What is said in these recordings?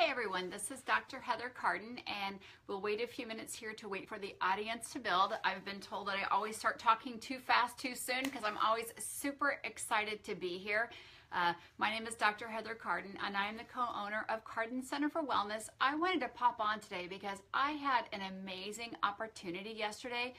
Hey everyone, this is Dr. Heather Carden, and we'll wait a few minutes here to wait for the audience to build. I've been told that I always start talking too fast too soon because I'm always super excited to be here. My name is Dr. Heather Carden, and I am the co-owner of Carden Center for Wellness. I wanted to pop on today because I had an amazing opportunity yesterday.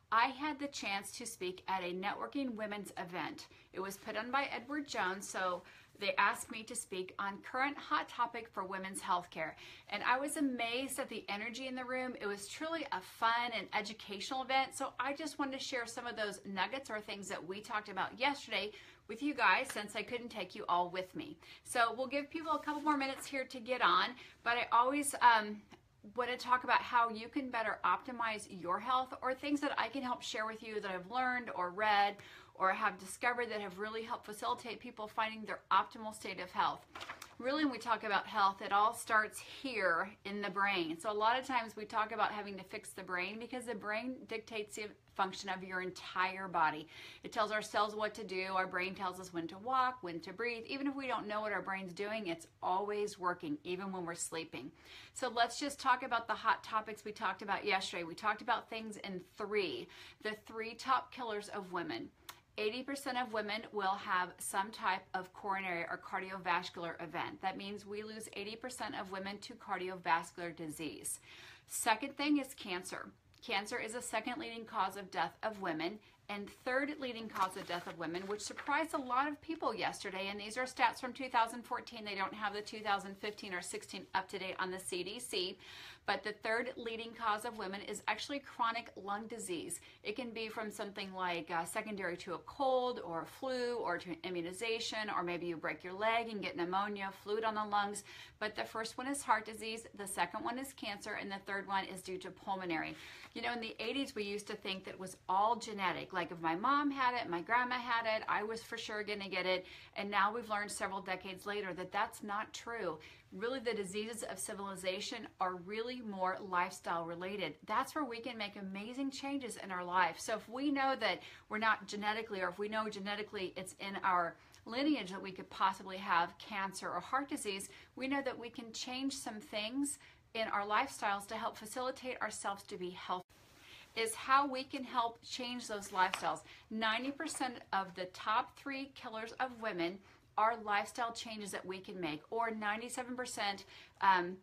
I had the chance to speak at a networking women's event. It was put on by Edward Jones, so they asked me to speak on current hot topic for women's healthcare. And I was amazed at the energy in the room. It was truly a fun and educational event. So I just wanted to share some of those nuggets or things that we talked about yesterday with you guys, since I couldn't take you all with me. So we'll give people a couple more minutes here to get on, but I always want to talk about how you can better optimize your health, or things that I can help share with you that I've learned or read or have discovered that have really helped facilitate people finding their optimal state of health. Really, when we talk about health, it all starts here in the brain. So a lot of times we talk about having to fix the brain because the brain dictates the function of your entire body. It tells our cells what to do. Our brain tells us when to walk, when to breathe. Even if we don't know what our brain's doing, it's always working, even when we're sleeping. So let's just talk about the hot topics we talked about yesterday. We talked about things in the three top killers of women. 80% of women will have some type of coronary or cardiovascular event. That means we lose 80% of women to cardiovascular disease. Second thing is cancer. Cancer is the second leading cause of death of women, and third leading cause of death of women, which surprised a lot of people yesterday. And these are stats from 2014. They don't have the 2015 or 16 up to date on the CDC. But the third leading cause of women is actually chronic lung disease. It can be from something like secondary to a cold or a flu or to an immunization, or maybe you break your leg and get pneumonia, fluid on the lungs. But the first one is heart disease, the second one is cancer, and the third one is due to pulmonary. You know, in the 80s, we used to think that it was all genetic. Like if my mom had it, my grandma had it, I was for sure going to get it. And now we've learned several decades later that that's not true. Really, the diseases of civilization are really more lifestyle related. That's where we can make amazing changes in our life. So if we know that we're not genetically, or if we know genetically it's in our lineage that we could possibly have cancer or heart disease, we know that we can change some things in our lifestyles to help facilitate ourselves to be healthy. Is how we can help change those lifestyles. 90% of the top three killers of women are lifestyle changes that we can make, or 97%, I'm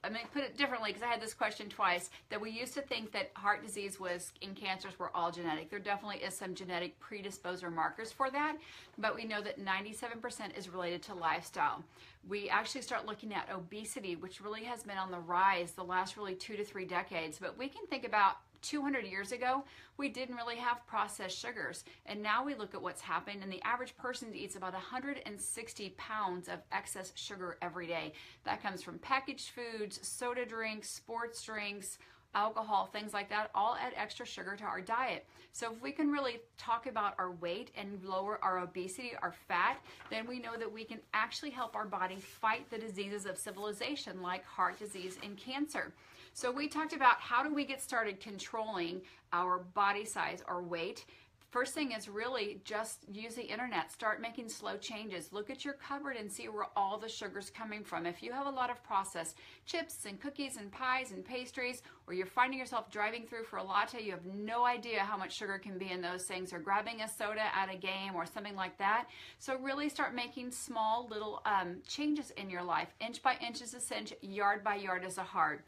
going to put it differently because I had this question twice, that we used to think that heart disease was, and cancers were all genetic. There definitely is some genetic predisposer markers for that, but we know that 97% is related to lifestyle. We actually start looking at obesity, which really has been on the rise the last really 2 to 3 decades, but we can think about 200 years ago, we didn't really have processed sugars. And now we look at what's happened, and the average person eats about 160 pounds of excess sugar every day. That comes from packaged foods, soda drinks, sports drinks, alcohol, things like that, all add extra sugar to our diet. So if we can really talk about our weight and lower our obesity, our fat, then we know that we can actually help our body fight the diseases of civilization like heart disease and cancer. So we talked about how do we get started controlling our body size, our weight. First thing is really just use the internet. Start making slow changes. Look at your cupboard and see where all the sugar's coming from. If you have a lot of processed chips and cookies and pies and pastries, or you're finding yourself driving through for a latte, you have no idea how much sugar can be in those things, or grabbing a soda at a game or something like that. So really start making small little changes in your life. Inch by inch is a cinch, yard by yard is hard.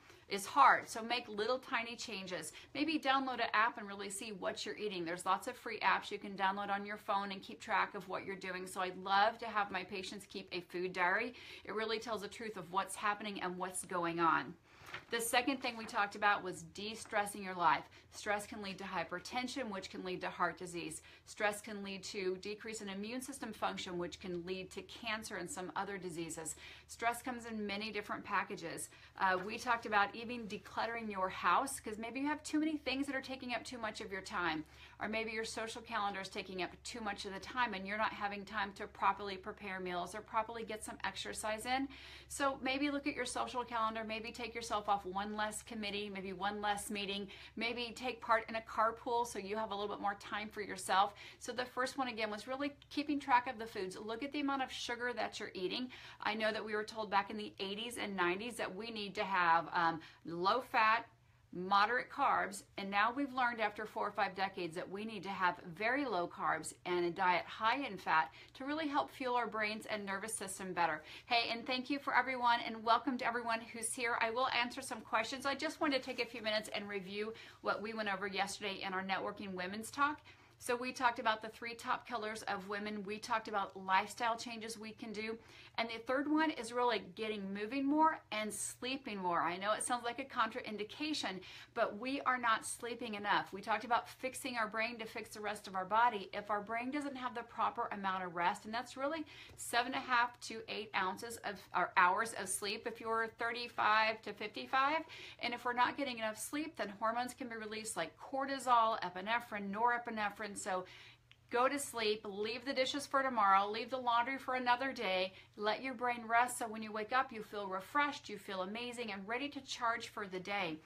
So make little tiny changes. Maybe download an app and really see what you're eating. There's lots of free apps you can download on your phone and keep track of what you're doing. So I'd love to have my patients keep a food diary. It really tells the truth of what's happening and what's going on. The second thing we talked about was de-stressing your life. Stress can lead to hypertension, which can lead to heart disease. Stress can lead to decrease in immune system function, which can lead to cancer and some other diseases. Stress comes in many different packages. We talked about even decluttering your house, because maybe you have too many things that are taking up too much of your time, or maybe your social calendar is taking up too much of the time and you're not having time to properly prepare meals or properly get some exercise in. So maybe look at your social calendar, maybe take yourself yourself off one less committee, maybe one less meeting, maybe take part in a carpool so you have a little bit more time for yourself. So the first one again was really keeping track of the foods. Look at the amount of sugar that you're eating. I know that we were told back in the 80s and 90s that we need to have low fat, moderate carbs, and now we've learned after 4 or 5 decades that we need to have very low carbs and a diet high in fat to really help fuel our brains and nervous system better. Hey, and thank you for everyone, and welcome to everyone who's here. I will answer some questions. I just wanted to take a few minutes and review what we went over yesterday in our Networking Women's Talk. So we talked about the 3 top killers of women. We talked about lifestyle changes we can do. And the third one is really getting moving more and sleeping more. I know it sounds like a contraindication, but we are not sleeping enough. We talked about fixing our brain to fix the rest of our body. If our brain doesn't have the proper amount of rest, and that's really 7.5 to 8 ounces of or hours of sleep if you're 35 to 55. And if we're not getting enough sleep, then hormones can be released like cortisol, epinephrine, norepinephrine. So go to sleep, leave the dishes for tomorrow, leave the laundry for another day, let your brain rest so when you wake up you feel refreshed, you feel amazing and ready to charge for the day.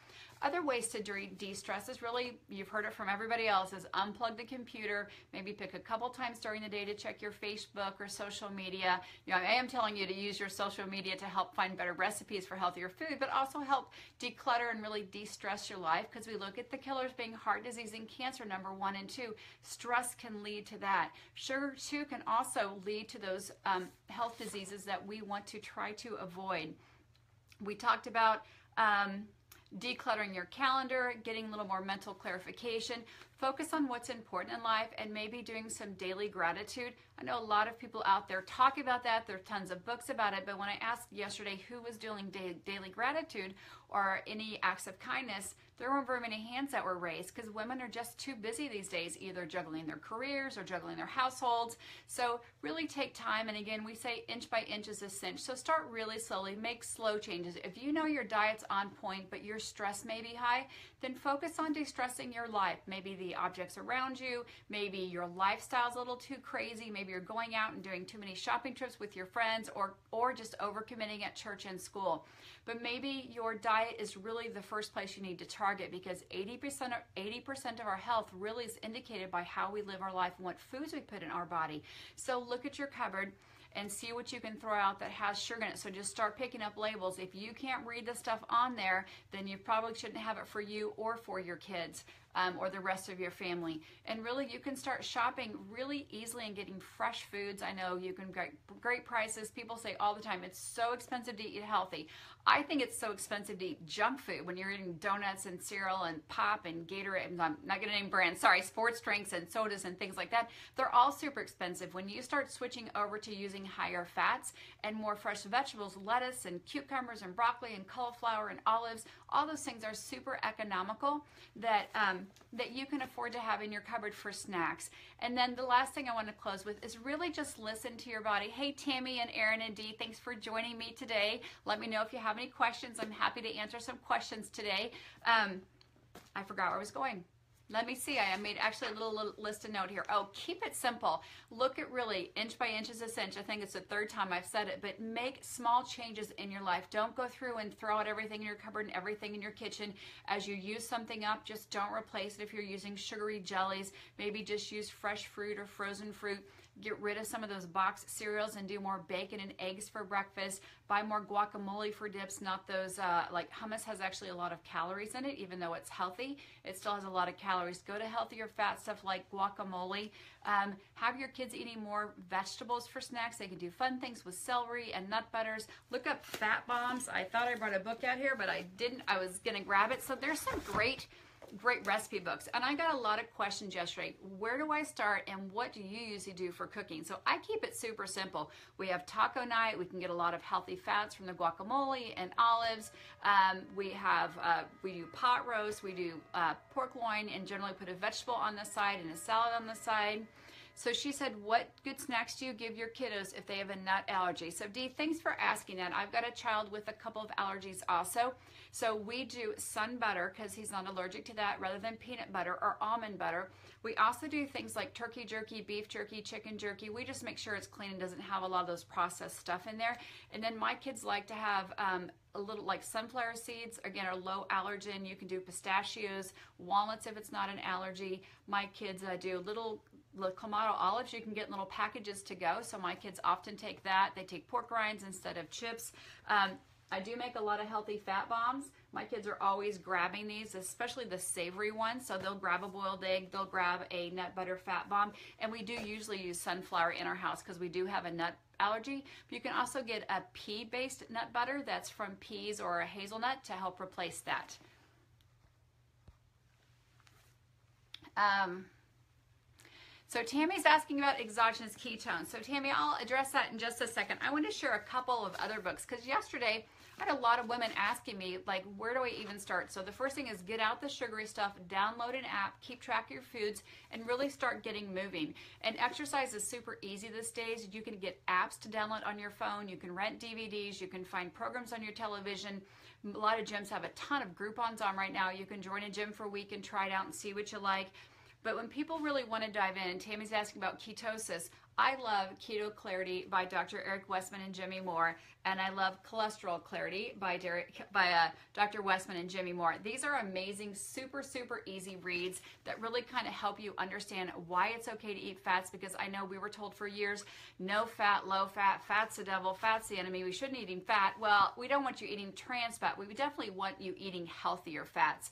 Other ways to de-stress is really, you've heard it from everybody else, is unplug the computer, maybe pick a couple times during the day to check your Facebook or social media. You know, I am telling you to use your social media to help find better recipes for healthier food, but also help declutter and really de-stress your life, because we look at the killers being heart disease and cancer, number 1 and 2. Stress can lead to that. Sugar too can also lead to those health diseases that we want to try to avoid. We talked about decluttering your calendar, getting a little more mental clarification, focus on what's important in life, and maybe doing some daily gratitude. I know a lot of people out there talk about that. There are tons of books about it, but when I asked yesterday who was doing daily gratitude or any acts of kindness, there weren't very many hands that were raised because women are just too busy these days, either juggling their careers or juggling their households. So really take time, and again, we say inch by inch is a cinch. So start really slowly, make slow changes. If you know your diet's on point, but your stress may be high, then focus on de-stressing your life. Maybe the objects around you, maybe your lifestyle's a little too crazy, maybe you're going out and doing too many shopping trips with your friends, or just overcommitting at church and school. But maybe your diet is really the first place you need to target, because 80% of our health really is indicated by how we live our life and what foods we put in our body. So look at your cupboard and see what you can throw out that has sugar in it. So just start picking up labels. If you can't read the stuff on there, then you probably shouldn't have it for you or for your kids. Or the rest of your family. And really, you can start shopping really easily and getting fresh foods. I know you can get great prices. People say all the time, it's so expensive to eat healthy. I think it's so expensive to eat junk food when you're eating donuts and cereal and pop and Gatorade. I'm not going to name brands, sorry, sports drinks and sodas and things like that. They're all super expensive. When you start switching over to using higher fats and more fresh vegetables, lettuce and cucumbers and broccoli and cauliflower and olives, all those things are super economical that you can afford to have in your cupboard for snacks. And then the last thing I want to close with is really just listen to your body. Hey, Tammy and Aaron and Dee, thanks for joining me today. Let me know if you have any questions. I'm happy to answer some questions today. I forgot where I was going. Let me see. I made actually a little list of note here. Oh, keep it simple. Look at really inch by inch is a cinch. I think it's the 3rd time I've said it, but make small changes in your life. Don't go through and throw out everything in your cupboard and everything in your kitchen. As you use something up, just don't replace it. If you're using sugary jellies, maybe just use fresh fruit or frozen fruit. Get rid of some of those boxed cereals and do more bacon and eggs for breakfast. Buy more guacamole for dips, not those, like hummus has actually a lot of calories in it, even though it's healthy. It still has a lot of calories. Go to healthier fat stuff like guacamole. Have your kids eating more vegetables for snacks. They can do fun things with celery and nut butters. Look up Fat Bombs. I thought I brought a book out here, but I didn't. I was going to grab it. So there's some great recipe books, and I got a lot of questions yesterday. Where do I start, and what do you usually do for cooking? So I keep it super simple. We have taco night. We can get a lot of healthy fats from the guacamole and olives. We do pot roast. We do pork loin, and generally put a vegetable on the side and a salad on the side. So she said, what good snacks do you give your kiddos if they have a nut allergy? So Dee, thanks for asking that. I've got a child with a couple of allergies also. So we do sun butter because he's not allergic to that rather than peanut butter or almond butter. We also do things like turkey jerky, beef jerky, chicken jerky. We just make sure it's clean and doesn't have a lot of those processed stuff in there. And then my kids like to have a little like sunflower seeds, again, are low allergen. You can do pistachios, walnuts if it's not an allergy. My kids do little clamato olives you can get in little packages to go. So my kids often take that. They take pork rinds instead of chips. I do make a lot of healthy fat bombs. My kids are always grabbing these, especially the savory ones. So they'll grab a boiled egg, they'll grab a nut butter fat bomb, and we do usually use sunflower in our house because we do have a nut allergy. But you can also get a pea-based nut butter that's from peas or a hazelnut to help replace that. So Tammy's asking about exogenous ketones. So Tammy, I'll address that in just a second. I want to share a couple of other books because yesterday I had a lot of women asking me, like, where do I even start? So the first thing is get out the sugary stuff, download an app, keep track of your foods, and really start getting moving. And exercise is super easy these days. You can get apps to download on your phone. You can rent DVDs. You can find programs on your television. A lot of gyms have a ton of Groupons on right now. You can join a gym for a week and try it out and see what you like. But when people really want to dive in, and Tammy's asking about ketosis, I love Keto Clarity by Dr. Eric Westman and Jimmy Moore, and I love Cholesterol Clarity by Dr. Westman and Jimmy Moore. These are amazing, super, super easy reads that really kind of help you understand why it's okay to eat fats, because I know we were told for years, no fat, low fat, fat's the devil, fat's the enemy, we shouldn't eat eating fat. Well, we don't want you eating trans fat. We definitely want you eating healthier fats.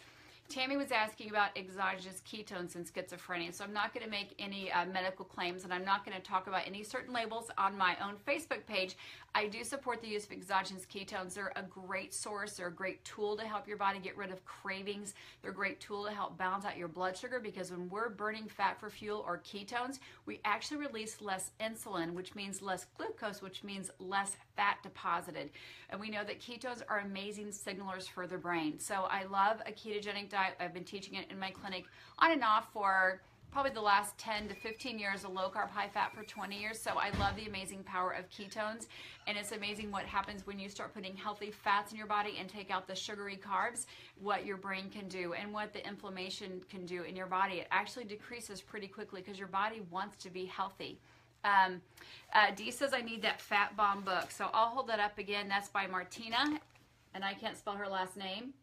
Tammy was asking about exogenous ketones and schizophrenia, so I'm not going to make any medical claims, and I'm not going to talk about any certain labels on my own Facebook page. I do support the use of exogenous ketones. They're a great source. They're a great tool to help your body get rid of cravings. They're a great tool to help balance out your blood sugar, because when we're burning fat for fuel or ketones, we actually release less insulin, which means less glucose, which means less fat deposited. And we know that ketones are amazing signalers for the brain. So I love a ketogenic diet. I've been teaching it in my clinic on and off for probably the last 10 to 15 years, a low carb, high fat for 20 years. So I love the amazing power of ketones. And it's amazing what happens when you start putting healthy fats in your body and take out the sugary carbs, what your brain can do and what the inflammation can do in your body. It actually decreases pretty quickly because your body wants to be healthy. Dee says, I need that Fat Bomb book. So I'll hold that up again. That's by Martina, and I can't spell her last name.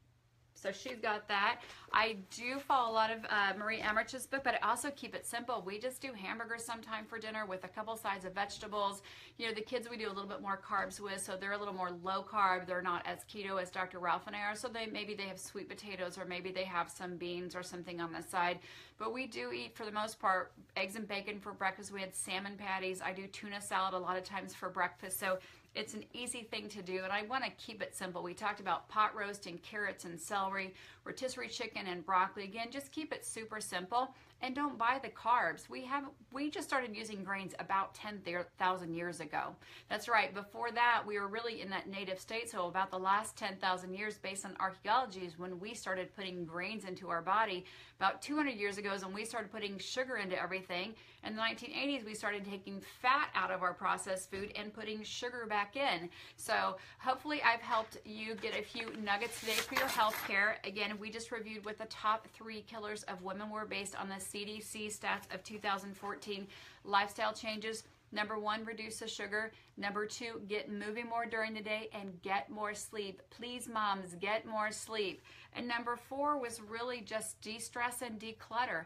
So she's got that. I do follow a lot of Marie Emmerich's book, but I also keep it simple. We just do hamburgers sometime for dinner with a couple sides of vegetables. You know, the kids we do a little bit more carbs with, so they're a little more low carb. They're not as keto as Dr. Ralph and I are, so maybe they have sweet potatoes, or maybe they have some beans or something on the side. But we do eat, for the most part, eggs and bacon for breakfast. We had salmon patties. I do tuna salad a lot of times for breakfast. So it's an easy thing to do, and I want to keep it simple. We talked about pot roast and carrots and celery, rotisserie chicken and broccoli. Again, just keep it super simple, and don't buy the carbs. We just started using grains about 10,000 years ago. That's right. Before that, we were really in that native state. So about the last 10,000 years, based on archaeology, is when we started putting grains into our body. About 200 years ago is when we started putting sugar into everything. In the 1980s, we started taking fat out of our processed food and putting sugar back in. So hopefully I've helped you get a few nuggets today for your health care. Again, we just reviewed what the top 3 killers of women were based on the CDC stats of 2014. Lifestyle changes. Number 1, reduce the sugar. Number 2, get moving more during the day and get more sleep. Please, moms, get more sleep. And number 4 was really just de-stress and declutter.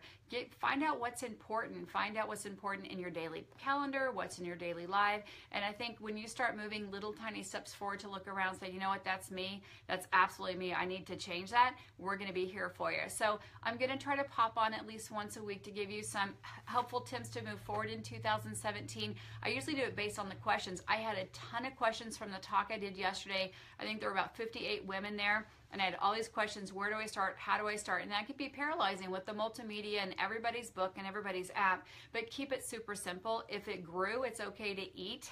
Find out what's important. Find out what's important in your daily calendar, what's in your daily life. And I think when you start moving little tiny steps forward to look around and say, you know what, that's me. That's absolutely me. I need to change that. We're going to be here for you. So I'm going to try to pop on at least once a week to give you some helpful tips to move forward in 2017. I usually do it based on the questions. I had a ton of questions from the talk I did yesterday. I think there were about 58 women there. And I had all these questions. Where do I start? How do I start? And that could be paralyzing with the multimedia and everybody's book and everybody's app. But keep it super simple. If it grew, it's okay to eat.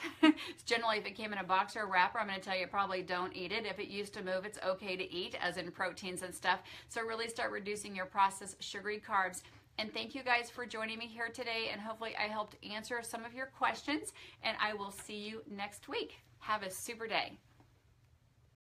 Generally, if it came in a box or a wrapper, I'm going to tell you probably don't eat it. If it used to move, it's okay to eat, as in proteins and stuff. So really start reducing your processed sugary carbs. And thank you guys for joining me here today, and hopefully I helped answer some of your questions, and I will see you next week. Have a super day.